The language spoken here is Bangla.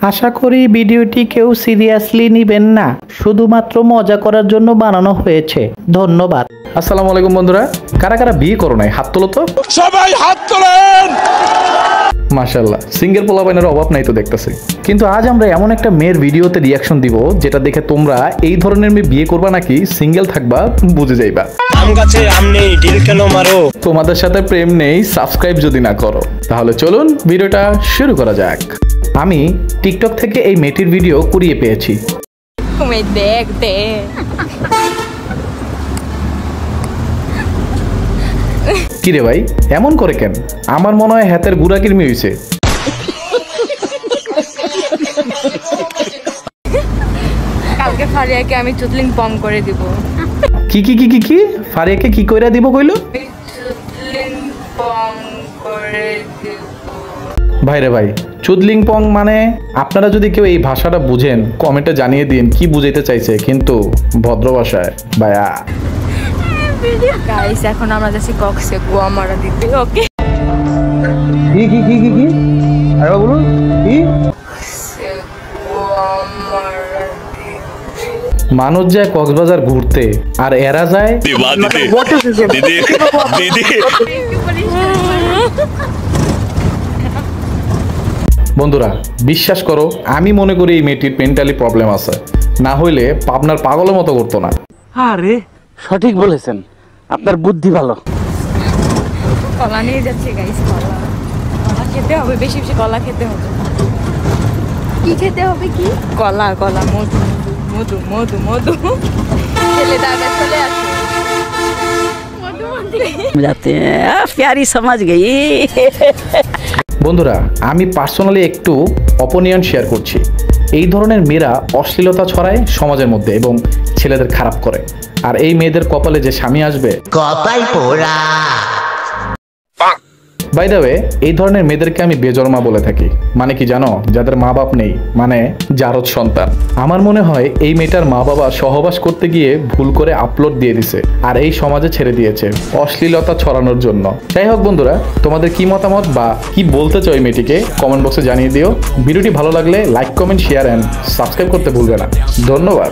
আশা করি ভিডিওটি কেউ সিরিয়াসলি নেবেন না, শুধুমাত্র মজা করার জন্য বানানো হয়েছে। ধন্যবাদ। আসসালামু আলাইকুম বন্ধুরা, কারা কারা বিয়ে করো নাই হাত তোলো তো। সবাই হাত তোলেন। মাশাআল্লাহ, সিঙ্গেল পোলাপাইনের অভাব নাই তো দেখতেছি। কিন্তু আজ আমরা এমন একটা মেয়ের ভিডিওতে রিয়াকশন দিব যেটা দেখে তোমরা এই ধরনের মেয়ে বিয়ে করবা নাকি সিঙ্গেল থাকবা বুঝে যাইবা। আম গাছে আম নেই, ঢিল কেন মারো? তোমাদের সাথে প্রেম নেই, সাবস্ক্রাইব যদি না করো। তাহলে চলুন ভিডিওটা শুরু করা যাক। আমি টিকটক থেকে এই মেয়েটির ভিডিও কুড়িয়ে পেয়েছি। কিরে ভাই, এমন করে কেন? আমার মনে হয় হাতের গুড়া কিরমি হয়েছে। কালকে ফারিয়াকে আমি চুদলিং পং করে দিব। কি কি কি কি কি ফারিয়াকে কি কইরা দিব কইলো? চুদলিং পং করে দিব। ভাই রে ভাই, চুদলিং পং মানে? আপনারা যদি কেউ এই ভাষাটা বুঝেন কমেন্টে জানিয়ে দিন কি বুঝাইতে চাইছে, কিন্তু ভদ্র ভাষায় ভাইয়া। গাইস, এখন আমরা যাচ্ছি কক্সে গোয়ামারা দিতে। ওকে, কি কি কি কি কি আরে বলুন কি? মানুষ যায় কক্সবাজার ঘুরতে আর এরা যায় বন্ধুরা, বিশ্বাস করো আমি মনে করি এই মেয়েটির মেন্টালি প্রবলেম আছে, না হইলে পাবনার পাগলের মতো করতো না। আরে সঠিক বলেছেন, আপনার বুদ্ধি ভালো। কলা নিয়ে যাচ্ছে গাইস। কলা খেতে হবে, বেশি বেশি কলা খেতে হবে। কি খেতে হবে? কি কলা? কলা, মধু মধু মধু মধু। চলে দাদা, চলে আসো। মধু মধু যাতে প্যারি সমাজ গই। বন্ধুরা, আমি পার্সোনালি একটু অপিনিয়ন শেয়ার করছি। এই ধরনের মেয়েরা অশ্লীলতা ছড়ায় সমাজের মধ্যে এবং ছেলেদের খারাপ করে। আর এই মেয়েদের কপালে যে স্বামী আসবে কপাল পোড়া। বাই দ্য ওয়ে, এই ধরনের মেয়েদেরকে আমি বেজন্মা বলে থাকি। মানে কি জানো? যাদের মা বাপ নেই, মানে জারদ সন্তান। আমার মনে হয় এই মেয়েটার মা বাবা সহবাস করতে গিয়ে ভুল করে আপলোড দিয়ে দিছে আর এই সমাজে ছেড়ে দিয়েছে অশ্লীলতা ছড়ানোর জন্য। যাই হোক বন্ধুরা, তোমাদের কি মতামত বা কি বলতে চাও এই মেয়েটিকে কমেন্ট বক্সে জানিয়ে দিও। ভিডিওটি ভালো লাগলে like, comment, share and subscribe করতে ভুলবে না। ধন্যবাদ।